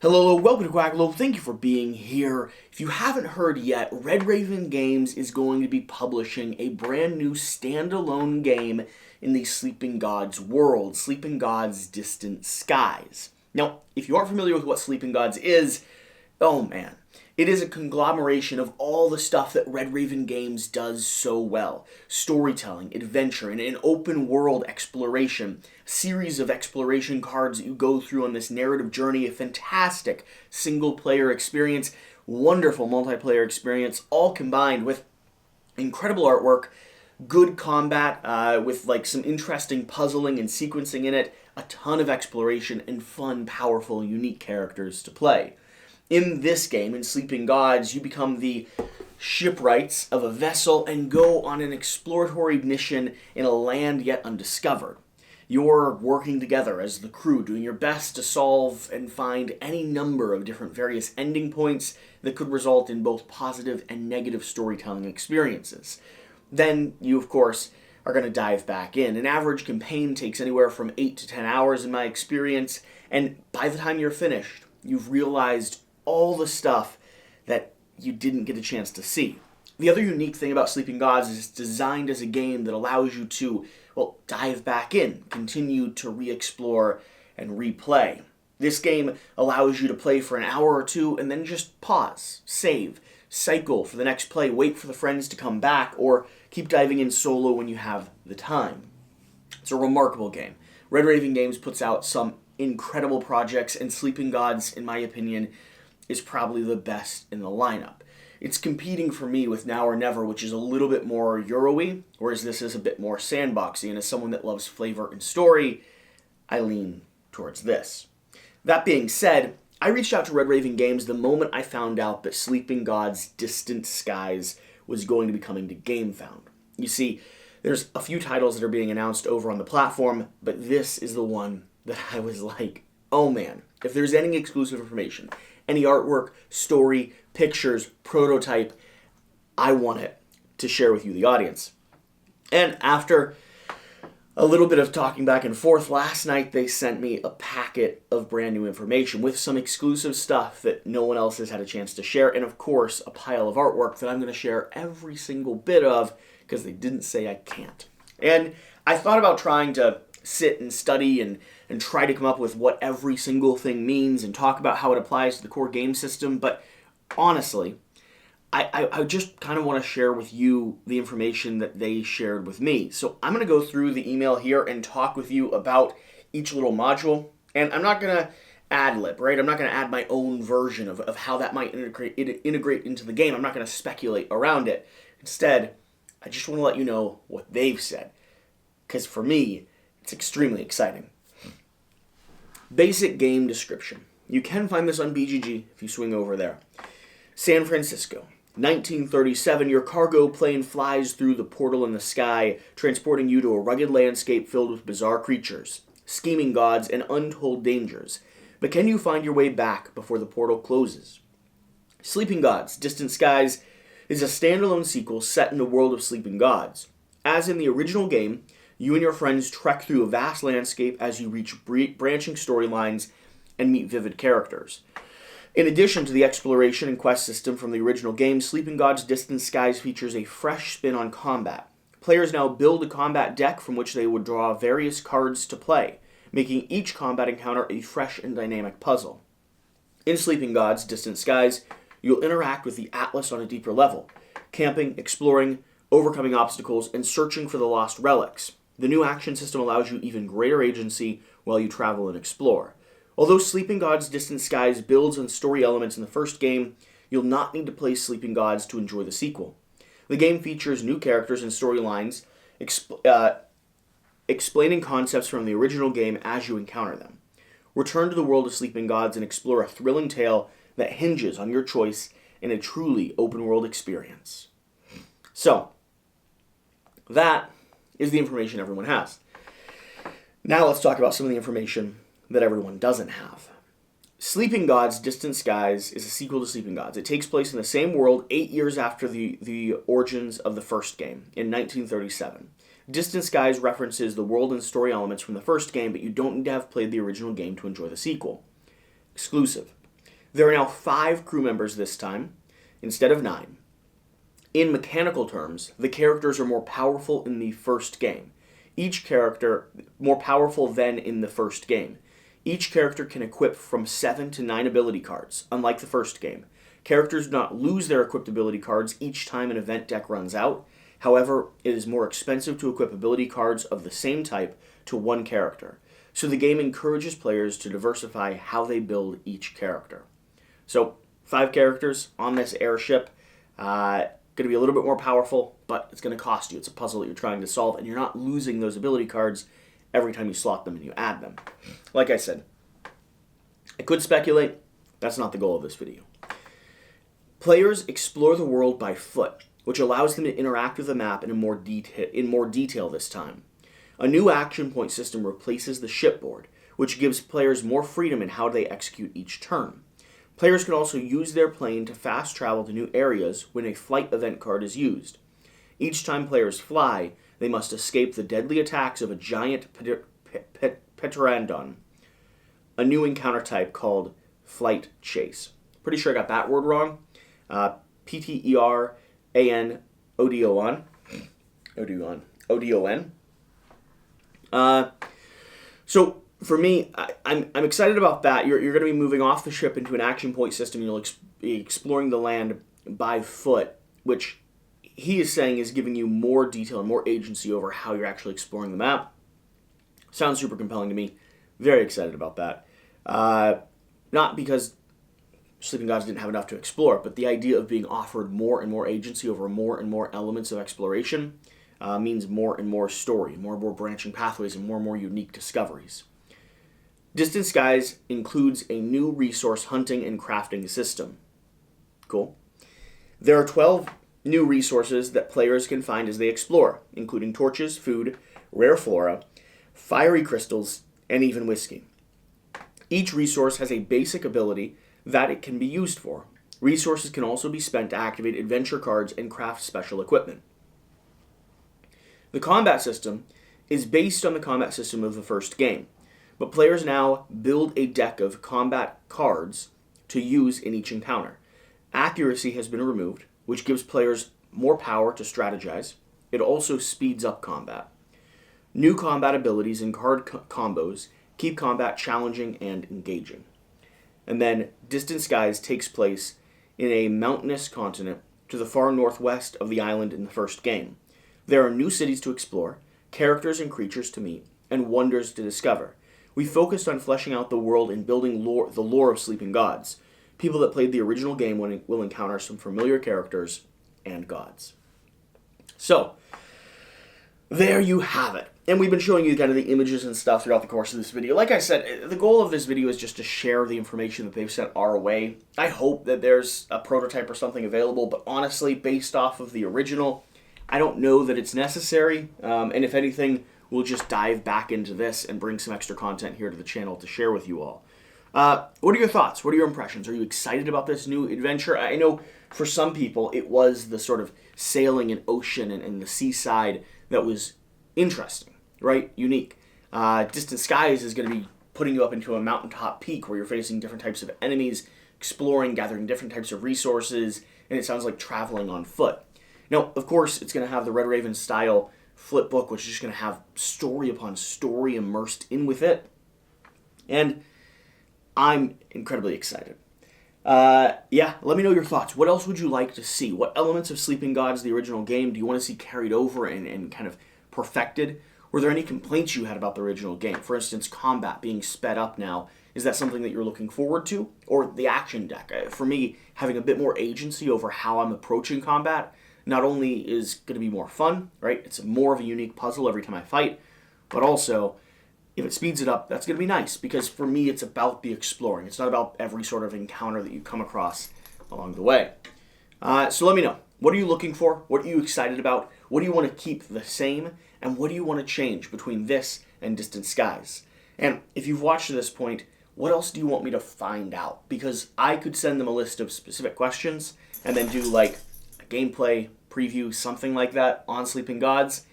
Hello, welcome to Quackalope. Thank you for being here. If you haven't heard yet, Red Raven Games is going to be publishing a brand new standalone game in the Sleeping Gods world, Sleeping Gods Distant Skies. Now, if you aren't familiar with what Sleeping Gods is, oh man, it is a conglomeration of all the stuff that Red Raven Games does so well. Storytelling, adventure, and an open world exploration. Series of exploration cards that you go through on this narrative journey. A fantastic single-player experience, wonderful multiplayer experience, all combined with incredible artwork, good combat with like some interesting puzzling and sequencing in it, a ton of exploration, and fun, powerful, unique characters to play. In this game, in Sleeping Gods, you become the shipwrights of a vessel and go on an exploratory mission in a land yet undiscovered. You're working together as the crew, doing your best to solve and find any number of different various ending points that could result in both positive and negative storytelling experiences. Then you, of course, are going to dive back in. An average campaign takes anywhere from 8 to 10 hours in my experience, and by the time you're finished, you've realized all the stuff that you didn't get a chance to see. The other unique thing about Sleeping Gods is it's designed as a game that allows you to, dive back in, continue to re-explore and replay. This game allows you to play for an hour or two and then just pause, save, cycle for the next play, wait for the friends to come back, or keep diving in solo when you have the time. It's a remarkable game. Red Raven Games puts out some incredible projects, and Sleeping Gods, in my opinion, is probably the best in the lineup. It's competing for me with Now or Never, which is a little bit more Euro-y, whereas this is a bit more sandboxy, and as someone that loves flavor and story, I lean towards this. That being said, I reached out to Red Raven Games the moment I found out that Sleeping Gods Distant Skies was going to be coming to GameFound. You see, there's a few titles that are being announced over on the platform, but this is the one that I was like, oh man, if there's any exclusive information, any artwork, story, pictures, prototype, I want it to share with you, the audience. And after a little bit of talking back and forth, last night they sent me a packet of brand new information with some exclusive stuff that no one else has had a chance to share, and of course a pile of artwork that I'm going to share every single bit of because they didn't say I can't. And I thought about trying to sit and study and try to come up with what every single thing means and talk about how it applies to the core game system, but honestly, I just kind of want to share with you the information that they shared with me. So I'm going to go through the email here and talk with you about each little module, and I'm not going to ad-lib, right? I'm not going to add my own version of how that might integrate into the game. I'm not going to speculate around it. Instead, I just want to let you know what they've said, because for me, it's extremely exciting. Basic game description. You can find this on BGG if you swing over there. San Francisco, 1937, your cargo plane flies through the portal in the sky, transporting you to a rugged landscape filled with bizarre creatures, scheming gods, and untold dangers. But can you find your way back before the portal closes? Sleeping Gods, Distant Skies is a standalone sequel set in the world of Sleeping Gods. As in the original game, you and your friends trek through a vast landscape as you reach branching storylines and meet vivid characters. In addition to the exploration and quest system from the original game, Sleeping Gods Distant Skies features a fresh spin on combat. Players now build a combat deck from which they would draw various cards to play, making each combat encounter a fresh and dynamic puzzle. In Sleeping Gods Distant Skies, you'll interact with the Atlas on a deeper level, camping, exploring, overcoming obstacles, and searching for the lost relics. The new action system allows you even greater agency while you travel and explore. Although Sleeping Gods Distant Skies builds on story elements in the first game, you'll not need to play Sleeping Gods to enjoy the sequel. The game features new characters and storylines, explaining concepts from the original game as you encounter them. Return to the world of Sleeping Gods and explore a thrilling tale that hinges on your choice in a truly open-world experience. So, that is the information everyone has. Now let's talk about some of the information that everyone doesn't have. Sleeping Gods Distant Skies is a sequel to Sleeping Gods. It takes place in the same world 8 years after the origins of the first game, in 1937. Distant Skies references the world and story elements from the first game, but you don't need to have played the original game to enjoy the sequel. Exclusive. There are now 5 crew members this time, instead of 9. In mechanical terms, the characters are more powerful in the first game. Each character more powerful than in the first game. Each character can equip from 7 to 9 ability cards, unlike the first game. Characters do not lose their equipped ability cards each time an event deck runs out. However, it is more expensive to equip ability cards of the same type to one character. So the game encourages players to diversify how they build each character. So, 5 characters on this airship. Going to be a little bit more powerful, but it's going to cost you. It's a puzzle that you're trying to solve, and you're not losing those ability cards every time you slot them and you add them. Like I said, I could speculate. That's not the goal of this video. Players explore the world by foot, which allows them to interact with the map in more detail this time. A new action point system replaces the shipboard, which gives players more freedom in how they execute each turn. Players can also use their plane to fast travel to new areas when a flight event card is used. Each time players fly, they must escape the deadly attacks of a giant pteranodon, a new encounter type called Flight Chase. Pretty sure I got that word wrong. Pteranodon. O-D-O-N. So for me, I'm excited about that. You're going to be moving off the ship into an action point system. You'll be exploring the land by foot, which he is saying is giving you more detail and more agency over how you're actually exploring the map. Sounds super compelling to me. Very excited about that. Not because Sleeping Gods didn't have enough to explore, but the idea of being offered more and more agency over more and more elements of exploration means more and more story, more and more branching pathways, and more unique discoveries. Distant Skies includes a new resource hunting and crafting system. Cool. There are 12 new resources that players can find as they explore, including torches, food, rare flora, fiery crystals, and even whiskey. Each resource has a basic ability that it can be used for. Resources can also be spent to activate adventure cards and craft special equipment. The combat system is based on the combat system of the first game, but players now build a deck of combat cards to use in each encounter. Accuracy has been removed, which gives players more power to strategize. It also speeds up combat. New combat abilities and card combos keep combat challenging and engaging. And then Distant Skies takes place in a mountainous continent to the far northwest of the island in the first game. There are new cities to explore, characters and creatures to meet, and wonders to discover. We focused on fleshing out the world and building the lore of Sleeping Gods. People that played the original game will encounter some familiar characters and gods. So, there you have it. And we've been showing you kind of the images and stuff throughout the course of this video. Like I said, the goal of this video is just to share the information that they've sent our way. I hope that there's a prototype or something available, but honestly, based off of the original, I don't know that it's necessary. And if anything, we'll just dive back into this and bring some extra content here to the channel to share with you all. What are your thoughts? What are your impressions? Are you excited about this new adventure? I know for some people it was the sort of sailing in ocean and the seaside that was interesting, right? Unique. Distant Skies is going to be putting you up into a mountaintop peak where you're facing different types of enemies, exploring, gathering different types of resources, and it sounds like traveling on foot. Now, of course, it's going to have the Red Raven style flip book, which is just going to have story upon story immersed in with it. And I'm incredibly excited. Yeah, let me know your thoughts. What else would you like to see? What elements of Sleeping Gods, the original game, do you want to see carried over and kind of perfected? Were there any complaints you had about the original game? For instance, combat being sped up now. Is that something that you're looking forward to? Or the action deck? For me, having a bit more agency over how I'm approaching combat not only is going to be more fun, right? It's more of a unique puzzle every time I fight, but also, if it speeds it up, that's going to be nice, because for me, it's about the exploring. It's not about every sort of encounter that you come across along the way. So let me know. What are you looking for? What are you excited about? What do you want to keep the same? And what do you want to change between this and Distant Skies? And if you've watched to this point, what else do you want me to find out? Because I could send them a list of specific questions and then do like a gameplay preview, something like that on Sleeping Gods.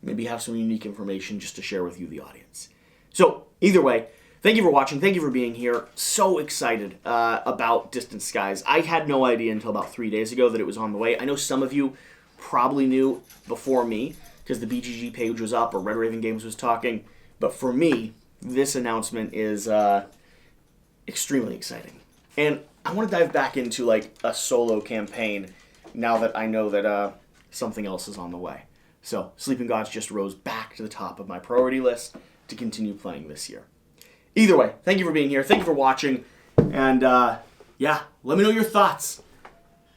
Maybe have some unique information just to share with you, the audience. So, either way, Thank you for watching. Thank you for being here. So excited about Distant Skies. I had no idea until about 3 days ago that it was on the way. I know some of you probably knew before me because the BGG page was up or Red Raven Games was talking. But for me, this announcement is extremely exciting. And I want to dive back into like a solo campaign now that I know that something else is on the way. So Sleeping Gods just rose back to the top of my priority list to continue playing this year. Either way, thank you for being here. Thank you for watching. And yeah, let me know your thoughts.